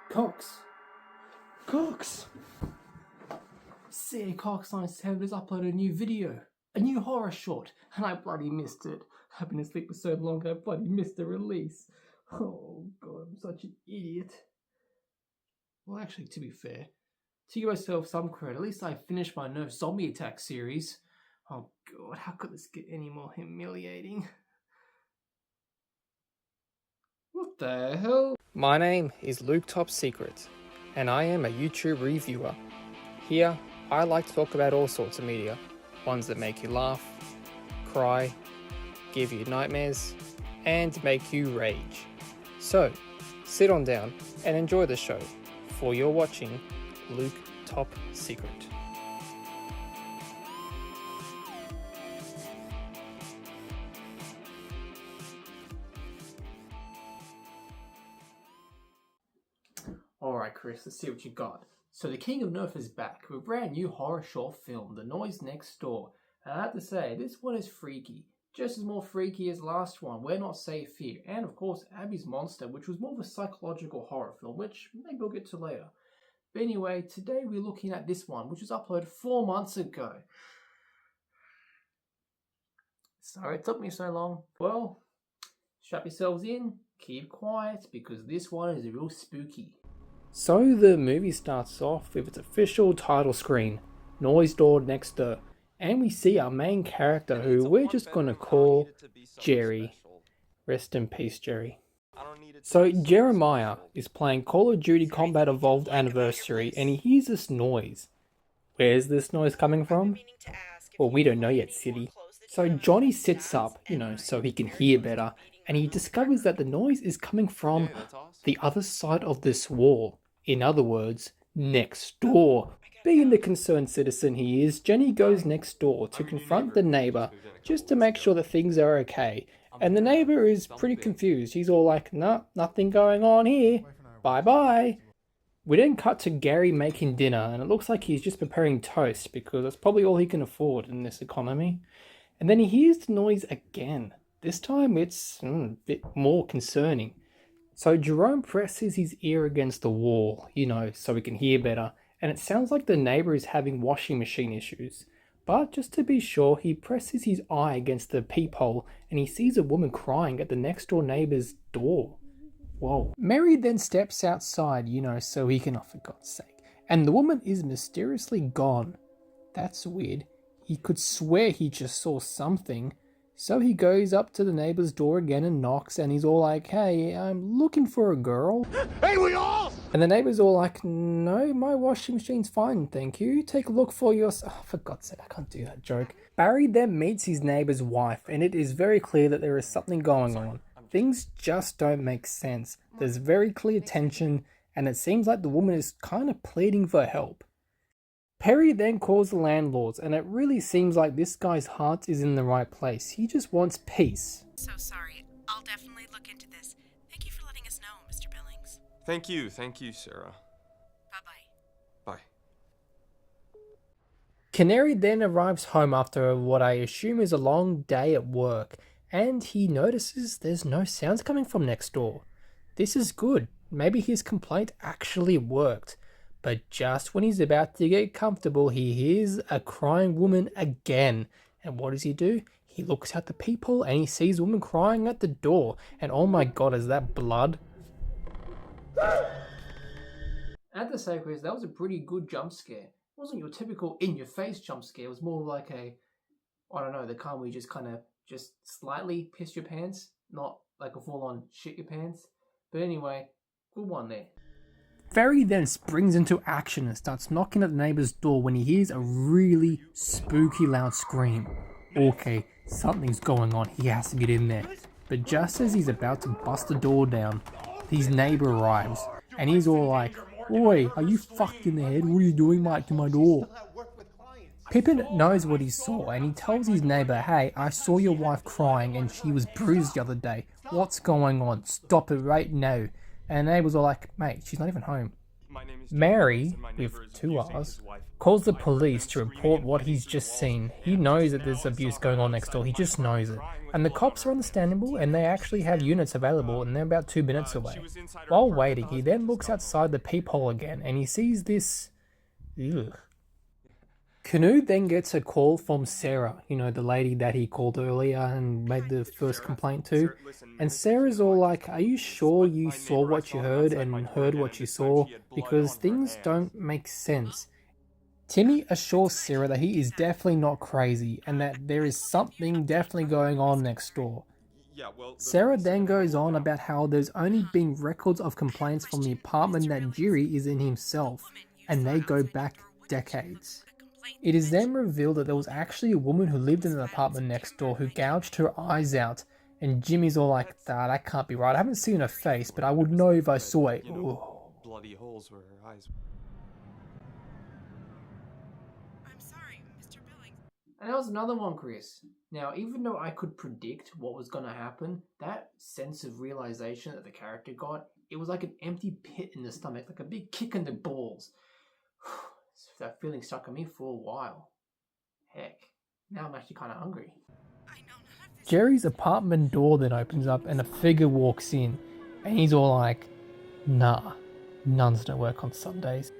Cox. See, Cox97 has uploaded a new video, a new horror short, and I bloody missed it. I've been asleep for so long I bloody missed the release. Oh god, I'm such an idiot. Well, actually, to be fair, to give myself some credit, at least I finished my Nerf Zombie Attack series. Oh god, how could this get any more humiliating? What the hell? My name is Luke Top Secret, and I am a YouTube reviewer. Here, I like to talk about all sorts of media, ones that make you laugh, cry, give you nightmares, and make you rage. So, sit on down and enjoy the show, for you're watching Luke Top Secret. Alright Chris, let's see what you got. So the King of Nerf is back with a brand new horror short film, The Noise Next Door. And I have to say, this one is freaky. Just as more freaky as last one, We're Not Safe Here. And of course, Abby's Monster, which was more of a psychological horror film, which maybe we'll get to later. But anyway, today we're looking at this one, which was uploaded 4 months ago. Sorry it took me so long. Well, strap yourselves in, keep quiet, because this one is real spooky. So the movie starts off with its official title screen, Noise Door Next Door, and we see our main character who we're just gonna call Jerry. Rest in peace, Jerry. So Jeremiah is playing Call of Duty Combat Evolved Anniversary and he hears this noise. Where's this noise coming from? Well, we don't know yet, City. So Johnny sits up, so he can hear better, and he discovers that the noise is coming from the other side of this wall. In other words, next door. Being the concerned citizen he is, Jenny goes next door to confront the neighbor just to make sure that things are okay. And the neighbor is pretty confused. He's all like, nah, nothing going on here. Bye-bye. We then cut to Gary making dinner, and it looks like he's just preparing toast because that's probably all he can afford in this economy. And then he hears the noise again. This time it's a bit more concerning. So Jerome presses his ear against the wall, so he can hear better, and it sounds like the neighbor is having washing machine issues. But just to be sure, he presses his eye against the peephole and he sees a woman crying at the next door neighbor's door. Whoa. Mary then steps outside, so he can, for God's sake. And the woman is mysteriously gone. That's weird. He could swear he just saw something. So he goes up to the neighbor's door again and knocks, and he's all like, hey, I'm looking for a girl. Hey, we all! And the neighbor's all like, no, my washing machine's fine, thank you. Take a look for yourself. Oh, for God's sake, I can't do that joke. Barry then meets his neighbor's wife, and it is very clear that there is something going on. Things just don't make sense. There's very clear tension, and it seems like the woman is kind of pleading for help. Perry then calls the landlords, and it really seems like this guy's heart is in the right place. He just wants peace. So sorry. I'll definitely look into this. Thank you for letting us know, Mr. Billings. Thank you, Sarah. Bye-bye. Bye. Canary then arrives home after what I assume is a long day at work, and he notices there's no sounds coming from next door. This is good. Maybe his complaint actually worked. But just when he's about to get comfortable, he hears a crying woman again. And what does he do? He looks out the peephole and he sees a woman crying at the door. And oh my god, is that blood? I have to say, Chris, that was a pretty good jump scare. It wasn't your typical in-your-face jump scare. It was more like the kind where you just slightly piss your pants. Not like a full-on shit your pants. But anyway, good one there. Barry then springs into action and starts knocking at the neighbor's door when he hears a really spooky loud scream. Okay, something's going on, he has to get in there. But just as he's about to bust the door down, his neighbor arrives, and he's all like, oi, are you fucked in the head? What are you doing to my door? Pippin knows what he saw, and he tells his neighbor, hey, I saw your wife crying and she was bruised the other day. What's going on? Stop it right now. And the neighbors are like, mate, she's not even home. My name is Mary, James, and my neighbor with is 2 abusing R's, his wife. calls the I heard police them to screaming report and what hitting he's through just walls, seen. He and knows just that there's now I abuse saw going her on next door. He outside just my knows car it. crying with And the blood on cops her are hands. understandable, and they actually have units available, and they're about 2 minutes She away. was inside her While apartment. waiting, The he husband then just looks got outside home. the peephole again, and he sees this. Ugh. Canoe then gets a call from Sarah, the lady that he called earlier and made the first Sarah? complaint to. Sarah, listen, And Mary Sarah's said, all "No, I like, just are you told you this, sure but you my saw neighbor, I what you saw her heard outside my and door heard again, what and you this time saw? she had blood Because on her things hands." don't make sense. Timmy assures Sarah that he is definitely not crazy and that there is something definitely going on next door. Yeah, well, the Sarah police are then gonna goes rule it on out. about how there's only been records of complaints from the apartment that Jiri is in himself, and they go back decades. It is then revealed that there was actually a woman who lived in an apartment next door who gouged her eyes out, and Jimmy's all like, that can't be right. I haven't seen her face, but I would know if I saw it. Ooh. Bloody holes where her eyes. I'm sorry, Mr. Billings. And that was another one, Chris. Now, even though I could predict what was going to happen, that sense of realization that the character got, it was like an empty pit in the stomach, like a big kick in the balls. That feeling stuck in me for a while. Heck, now I'm actually kind of hungry. I know none of this. Jerry's apartment door then opens up and a figure walks in, and he's all like, nah, nuns don't work on Sundays.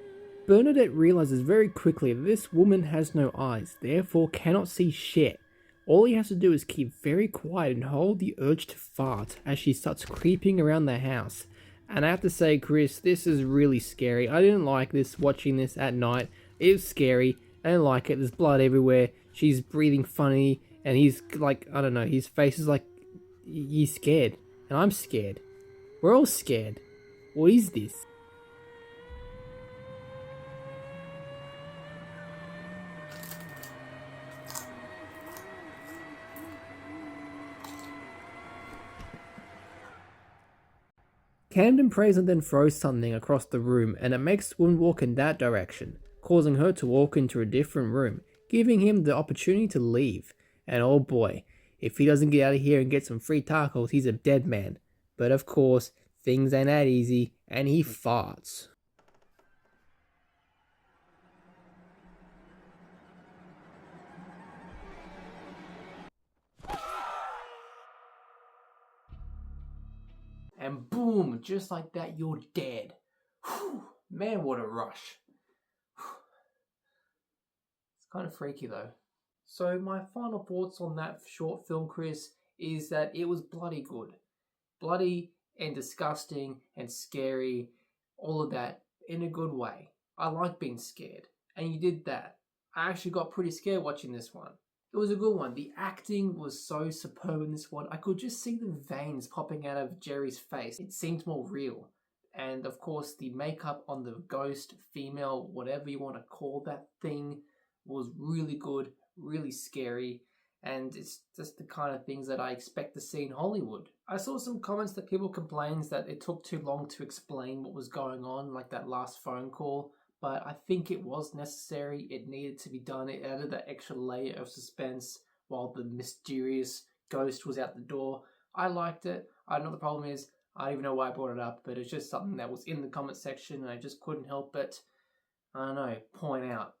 Bernadette realizes very quickly that this woman has no eyes, therefore cannot see shit. All he has to do is keep very quiet and hold the urge to fart as she starts creeping around the house. And I have to say, Chris, this is really scary. I didn't like this, watching this at night. It was scary. I didn't like it. There's blood everywhere. She's breathing funny. And he's like, I don't know, his face is like, he's scared. And I'm scared. We're all scared. What is this? Camden prays and then throws something across the room, and it makes the woman walk in that direction, causing her to walk into a different room, giving him the opportunity to leave. And oh boy, if he doesn't get out of here and get some free tacos, he's a dead man. But of course, things ain't that easy, and he farts. And boom, just like that, you're dead. Whew, man, what a rush. It's kind of freaky though. So my final thoughts on that short film, Chris, is that it was bloody good. Bloody and disgusting and scary, all of that in a good way. I like being scared, and you did that. I actually got pretty scared watching this one. It was a good one. The acting was so superb in this one. I could just see the veins popping out of Jerry's face. It seemed more real. And of course, the makeup on the ghost, female, whatever you want to call that thing, was really good, really scary. And it's just the kind of things that I expect to see in Hollywood. I saw some comments that people complained that it took too long to explain what was going on, like that last phone call. But I think it was necessary. It needed to be done. It added that extra layer of suspense while the mysterious ghost was out the door. I liked it. I know the problem is, I don't even know why I brought it up, but it's just something that was in the comment section and I just couldn't help but, I don't know, point out.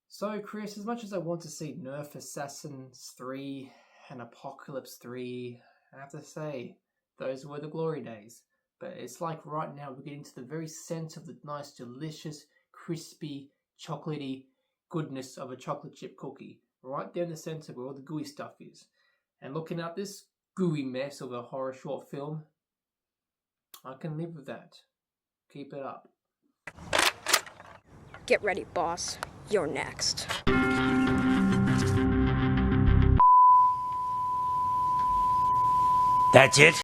So, Chris, as much as I want to see Nerf Assassins 3 and Apocalypse 3, I have to say, those were the glory days. But it's like right now we're getting to the very center of the nice, delicious, crispy, chocolatey goodness of a chocolate chip cookie. Right there in the center where all the gooey stuff is. And looking at this gooey mess of a horror short film, I can live with that. Keep it up. Get ready, boss. You're next. That's it?